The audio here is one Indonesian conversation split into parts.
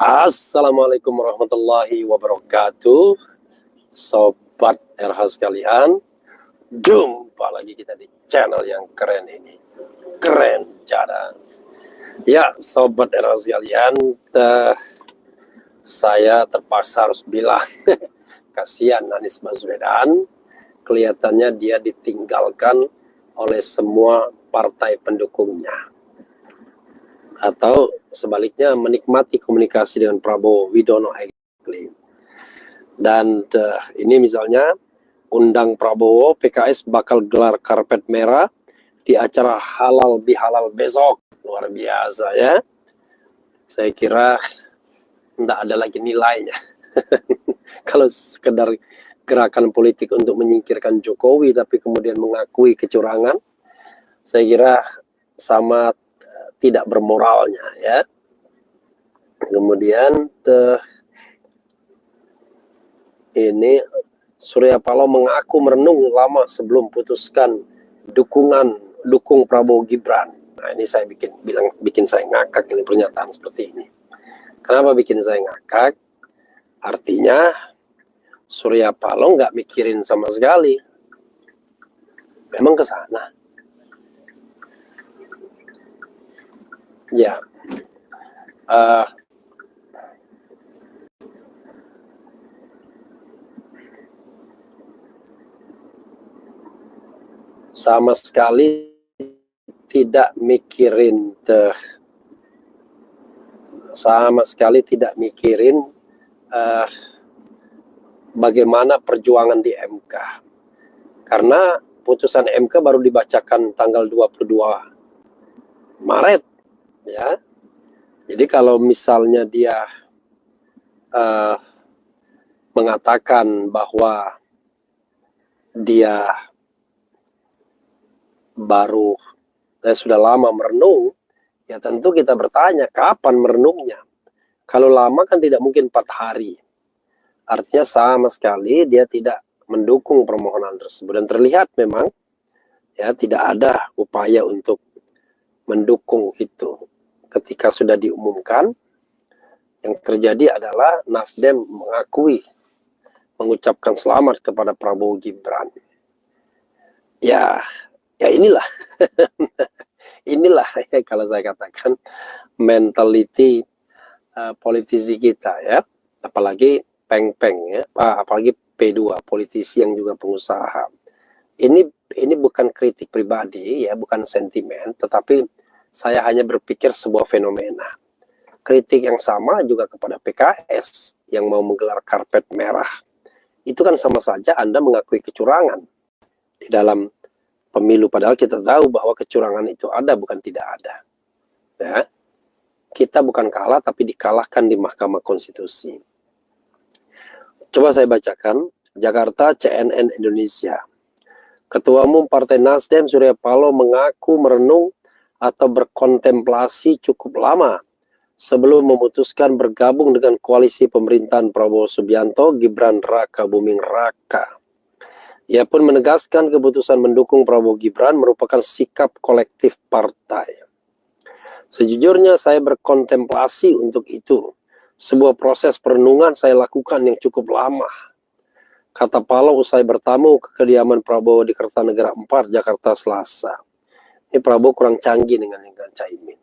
Assalamualaikum warahmatullahi wabarakatuh. Sobat RH sekalian, jumpa lagi kita di channel yang keren ini, Keren Cadas. Ya, Sobat RH sekalian, saya terpaksa harus bilang kasihan Anies Baswedan. Kelihatannya dia ditinggalkan oleh semua partai pendukungnya, atau sebaliknya menikmati komunikasi dengan Prabowo Widono. Dan ini misalnya undang Prabowo, PKS bakal gelar karpet merah di acara halal bihalal besok. Luar biasa ya. Saya kira tidak ada lagi nilainya. Kalau sekedar gerakan politik untuk menyingkirkan Jokowi tapi kemudian mengakui kecurangan, saya kira sama tidak bermoralnya ya. Kemudian ini Surya Paloh mengaku merenung lama sebelum putuskan dukung Prabowo Gibran. Nah, ini saya bikin saya ngakak ini pernyataan seperti ini. Kenapa bikin saya ngakak? Artinya Surya Paloh nggak mikirin sama sekali. Memang ke sana. Ya. Sama sekali tidak mikirin bagaimana perjuangan di MK, karena putusan MK baru dibacakan tanggal 22 Maret ya. Jadi kalau misalnya dia mengatakan bahwa dia baru sudah lama merenung, ya tentu kita bertanya kapan merenungnya. Kalau lama kan tidak mungkin 4 hari. Artinya sama sekali dia tidak mendukung permohonan tersebut, dan terlihat memang ya tidak ada upaya untuk mendukung itu. Ketika sudah diumumkan, yang terjadi adalah Nasdem mengucapkan selamat kepada Prabowo Gibran. Ya inilah inilah ya, kalau saya katakan mentality politisi kita ya, apalagi peng-peng ya, apalagi P2, politisi yang juga pengusaha. Ini bukan kritik pribadi ya, bukan sentimen, tetapi saya hanya berpikir sebuah fenomena. Kritik yang sama juga kepada PKS yang mau menggelar karpet merah. Itu kan sama saja Anda mengakui kecurangan di dalam pemilu, padahal kita tahu bahwa kecurangan itu ada, bukan tidak ada. Ya. Kita bukan kalah, tapi dikalahkan di Mahkamah Konstitusi. Coba saya bacakan, Jakarta, CNN Indonesia. Ketua Umum Partai Nasdem Surya Paloh mengaku merenung atau berkontemplasi cukup lama sebelum memutuskan bergabung dengan koalisi pemerintahan Prabowo Subianto, Gibran Raka Buming Raka. Ia pun menegaskan keputusan mendukung Prabowo Gibran merupakan sikap kolektif partai. Sejujurnya saya berkontemplasi untuk itu. Sebuah proses perenungan saya lakukan yang cukup lama, kata Paloh usai bertamu ke kediaman Prabowo di Kertanegara 4, Jakarta Selasa. Ini Prabowo kurang canggih dengan Caimin.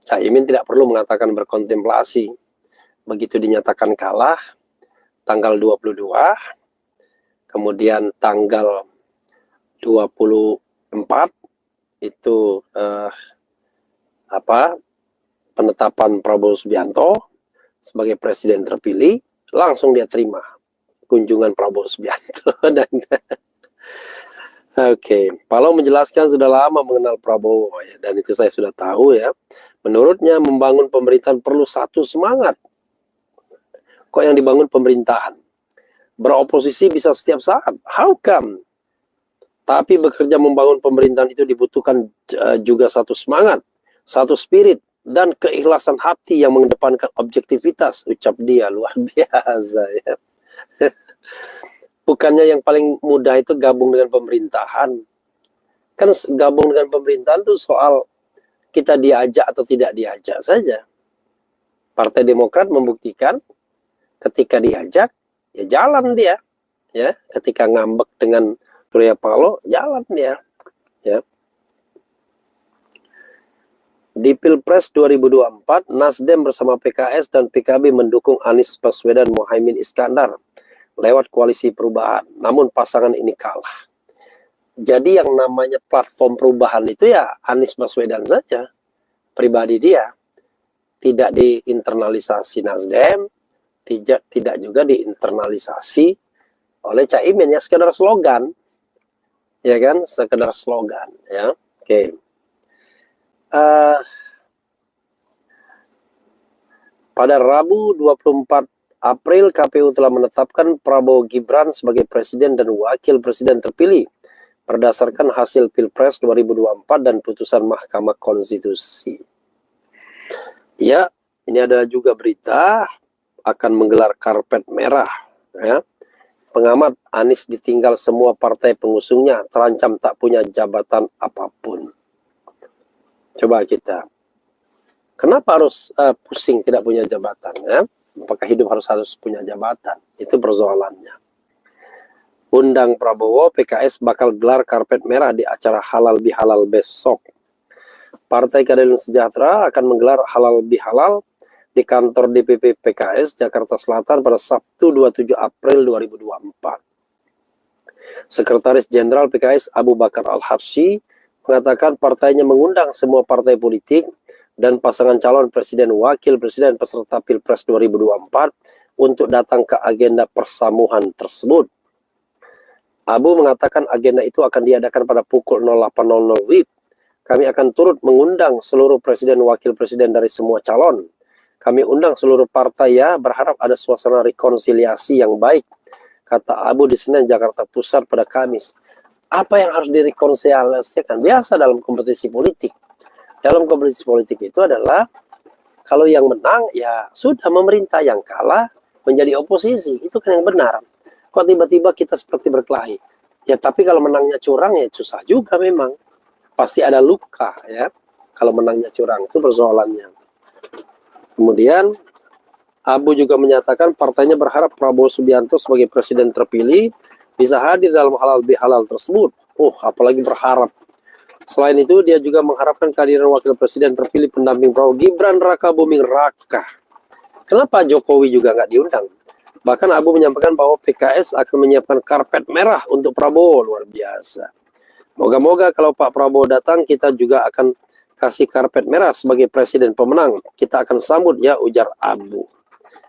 Caimin tidak perlu mengatakan berkontemplasi. Begitu dinyatakan kalah, tanggal 22, kemudian tanggal 24 itu penetapan Prabowo Subianto sebagai presiden terpilih, langsung dia terima kunjungan Prabowo Subianto. Oke, Paloh menjelaskan sudah lama mengenal Prabowo ya, dan itu saya sudah tahu ya. Menurutnya membangun pemerintahan perlu satu semangat. Kok yang dibangun pemerintahan? Beroposisi bisa setiap saat. How come? Tapi bekerja membangun pemerintahan itu dibutuhkan juga satu semangat, satu spirit, dan keikhlasan hati yang mengedepankan objektivitas, ucap dia. Luar biasa ya. Bukannya yang paling mudah itu gabung dengan pemerintahan. Kan gabung dengan pemerintahan itu soal kita diajak atau tidak diajak saja. Partai Demokrat membuktikan ketika diajak, ya jalan dia. Ya, ketika ngambek dengan Surya Paloh, jalan dia. Ya. Di Pilpres 2024, Nasdem bersama PKS dan PKB mendukung Anies Baswedan Muhaimin Iskandar lewat koalisi perubahan. Namun pasangan ini kalah. Jadi yang namanya platform perubahan itu ya Anies Baswedan saja, pribadi dia. Tidak diinternalisasi Nasdem, tidak juga diinternalisasi oleh Caimin, ya sekedar slogan. Ya kan, sekedar slogan, ya. Oke. Pada Rabu 24 April, KPU telah menetapkan Prabowo Gibran sebagai presiden dan wakil presiden terpilih berdasarkan hasil Pilpres 2024 dan putusan Mahkamah Konstitusi. Ya, ini ada juga berita akan menggelar karpet merah. Ya. Pengamat, Anies ditinggal semua partai pengusungnya, terancam tak punya jabatan apapun. Coba kita, kenapa harus pusing tidak punya jabatan? Ya? Apakah hidup harus punya jabatan? Itu persoalannya. Undang Prabowo, PKS bakal gelar karpet merah di acara halal bihalal besok. Partai Keadilan Sejahtera akan menggelar halal bihalal di kantor DPP PKS Jakarta Selatan pada Sabtu 27 April 2024. Sekretaris Jenderal PKS Abu Bakar Al-Habsyi mengatakan partainya mengundang semua partai politik dan pasangan calon presiden wakil presiden peserta Pilpres 2024 untuk datang ke agenda persamuhan tersebut. Abu mengatakan agenda itu akan diadakan pada pukul 08.00 WIB. Kami akan turut mengundang seluruh presiden wakil presiden dari semua calon. Kami undang seluruh partai ya, berharap ada suasana rekonsiliasi yang baik, kata Abu di Senen, Jakarta Pusat pada Kamis. Apa yang harus direkonsiliasikan? Biasa dalam kompetisi politik. Dalam kompetisi politik itu adalah kalau yang menang ya sudah memerintah, yang kalah menjadi oposisi. Itu kan yang benar. Kok tiba-tiba kita seperti berkelahi? Ya tapi kalau menangnya curang ya susah juga memang. Pasti ada luka ya kalau menangnya curang, itu persoalannya. Kemudian Abu juga menyatakan partainya berharap Prabowo Subianto sebagai presiden terpilih bisa hadir dalam halal bihalal tersebut. Apalagi berharap. Selain itu dia juga mengharapkan kehadiran wakil presiden terpilih pendamping Prabowo, Gibran Raka Buming Raka. Kenapa Jokowi juga nggak diundang? Bahkan Abu menyampaikan bahwa PKS akan menyiapkan karpet merah untuk Prabowo, luar biasa. Moga-moga kalau Pak Prabowo datang, kita juga akan kasih karpet merah sebagai presiden pemenang. Kita akan sambut ya, ujar Abu.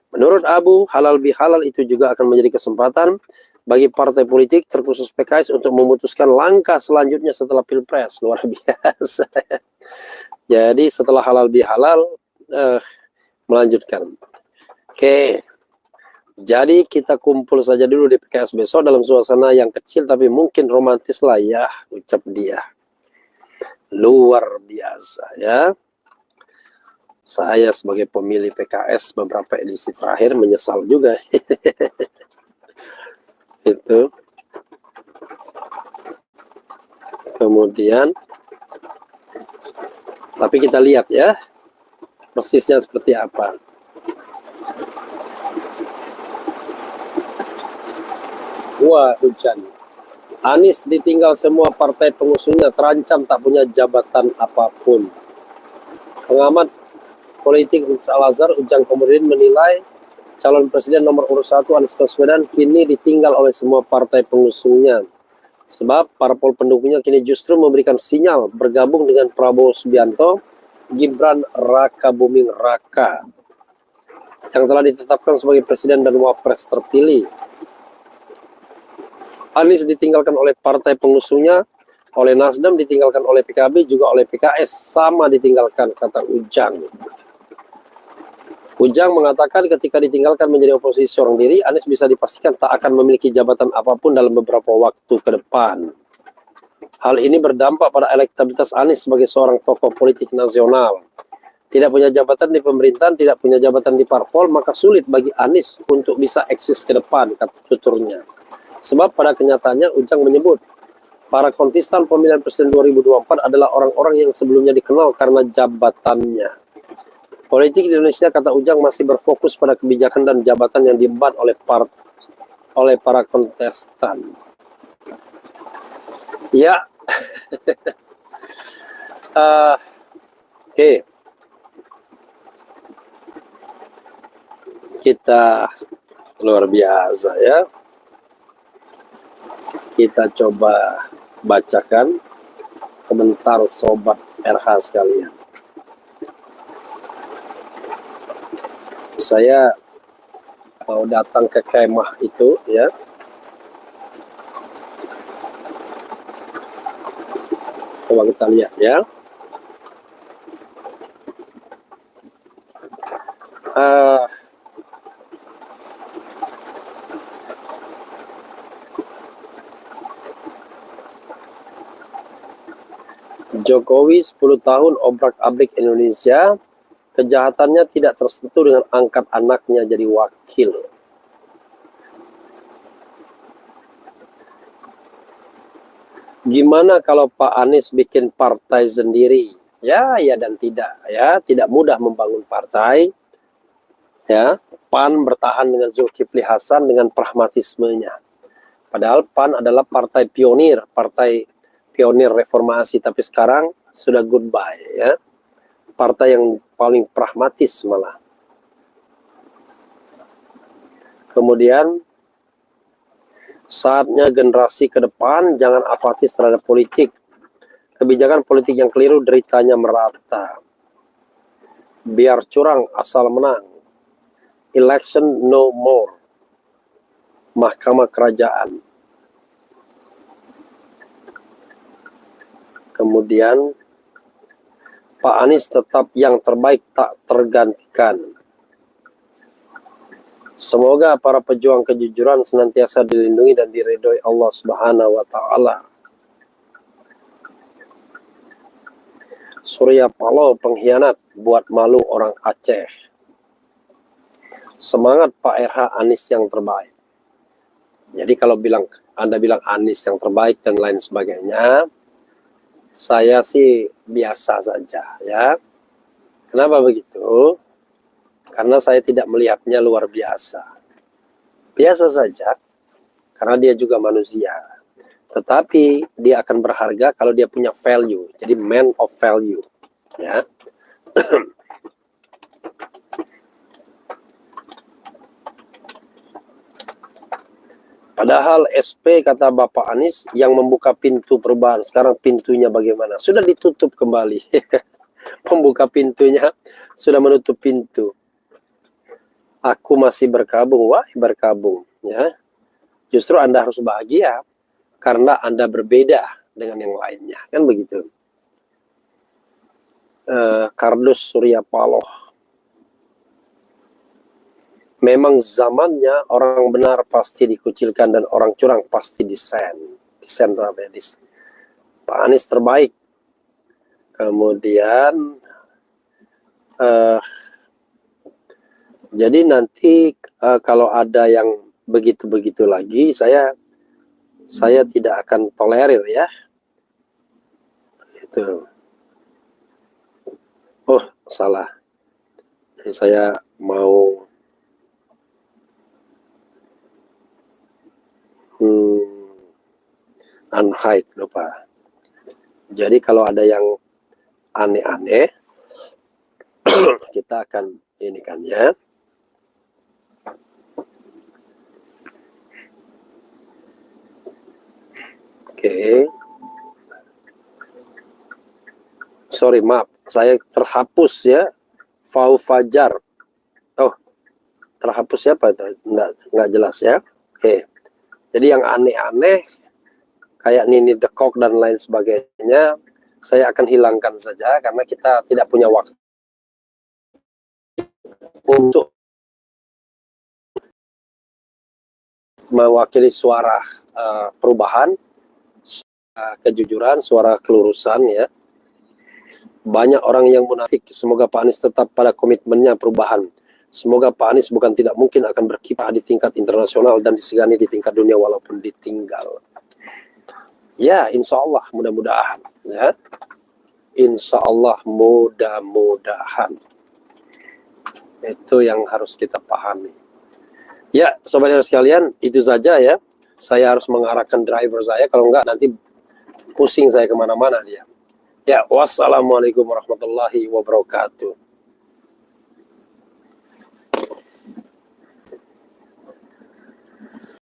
Menurut Abu, halal bihalal itu juga akan menjadi kesempatan bagi partai politik, terkhusus PKS, untuk memutuskan langkah selanjutnya setelah Pilpres. Luar biasa. Jadi setelah halal bihalal, melanjutkan. Oke. Jadi kita kumpul saja dulu di PKS besok dalam suasana yang kecil tapi mungkin romantis lah ya, ucap dia. Luar biasa ya. Saya sebagai pemilih PKS beberapa edisi terakhir menyesal juga. Itu. Kemudian, tapi kita lihat ya, persisnya seperti apa. Wah, hujan. Anies ditinggal semua partai pengusungnya, terancam tak punya jabatan apapun. Pengamat politik Al-Azhar Ujang Komarudin menilai calon presiden nomor urut 1 Anies Baswedan kini ditinggal oleh semua partai pengusungnya. Sebab parpol pendukungnya kini justru memberikan sinyal bergabung dengan Prabowo Subianto, Gibran Raka Buming Raka yang telah ditetapkan sebagai presiden dan wapres terpilih. Anies ditinggalkan oleh partai pengusungnya, oleh Nasdem, ditinggalkan oleh PKB, juga oleh PKS, sama ditinggalkan, kata Ujang. Ujang mengatakan ketika ditinggalkan menjadi oposisi seorang diri, Anies bisa dipastikan tak akan memiliki jabatan apapun dalam beberapa waktu ke depan. Hal ini berdampak pada elektabilitas Anies sebagai seorang tokoh politik nasional. Tidak punya jabatan di pemerintahan, tidak punya jabatan di parpol, maka sulit bagi Anies untuk bisa eksis ke depan, kata tuturnya. Sebab pada kenyataannya Ujang menyebut para kontestan pemilihan presiden 2024 adalah orang-orang yang sebelumnya dikenal karena jabatannya. Politik di Indonesia, kata Ujang, masih berfokus pada kebijakan dan jabatan yang diemban oleh para kontestan. Ya, oke. Kita luar biasa ya. Kita coba bacakan komentar sobat RH sekalian. Saya mau datang ke kemah itu ya. Coba kita lihat ya. Jokowi 10 tahun obrak-abrik Indonesia, kejahatannya tidak tersentuh dengan angkat anaknya jadi wakil. Gimana kalau Pak Anies bikin partai sendiri? Ya, ya dan tidak. Ya, tidak mudah membangun partai. Ya, PAN bertahan dengan Zulkifli Hasan dengan pragmatismenya. Padahal PAN adalah partai pionir reformasi, tapi sekarang sudah goodbye ya. Partai yang paling pragmatis malah. Kemudian saatnya generasi ke depan jangan apatis terhadap politik. Kebijakan politik yang keliru deritanya merata. Biar curang asal menang. Election no more. Mahkamah Kerajaan. Kemudian Pak Anies tetap yang terbaik tak tergantikan. Semoga para pejuang kejujuran senantiasa dilindungi dan diridhoi Allah Subhanahu wa taala. Surya Paloh pengkhianat buat malu orang Aceh. Semangat Pak RH, Anies yang terbaik. Jadi kalau Anda bilang Anies yang terbaik dan lain sebagainya, saya sih biasa saja ya. Kenapa begitu? Karena saya tidak melihatnya luar biasa. Biasa saja, karena dia juga manusia. Tetapi dia akan berharga kalau dia punya value. Jadi man of value. Ya. Padahal SP kata Bapak Anies yang membuka pintu perubahan. Sekarang pintunya bagaimana? Sudah ditutup kembali. Pembuka pintunya sudah menutup pintu. Aku masih berkabung. Wah, berkabung. Ya. Justru Anda harus bahagia. Karena Anda berbeda dengan yang lainnya. Kan begitu. Kardus Surya Paloh. Memang zamannya orang benar pasti dikucilkan dan orang curang pasti disen Pak Anies terbaik. Kemudian jadi nanti kalau ada yang begitu-begitu lagi, saya tidak akan tolerir ya. Itu. Oh, salah. Jadi saya mau unhide, lupa. Jadi kalau ada yang aneh-aneh, kita akan ini kan ya. Oke. Sorry, maaf. Saya terhapus ya. Fau Fajar. Oh, terhapus siapa itu? Nggak jelas ya. Oke. Jadi yang aneh-aneh kayak Nini Dekok dan lain sebagainya, saya akan hilangkan saja karena kita tidak punya waktu untuk mewakili suara perubahan, suara kejujuran, suara kelurusan ya. Banyak orang yang munafik. Semoga Pak Anies tetap pada komitmennya perubahan. Semoga Pak Anies bukan tidak mungkin akan berkiprah di tingkat internasional dan disegani di tingkat dunia walaupun ditinggal. Ya, insya Allah mudah-mudahan. Ya, insya Allah mudah-mudahan. Itu yang harus kita pahami. Ya, sobat sekalian, itu saja ya. Saya harus mengarahkan driver saya, kalau enggak nanti pusing saya kemana-mana dia. Ya, wassalamualaikum warahmatullahi wabarakatuh.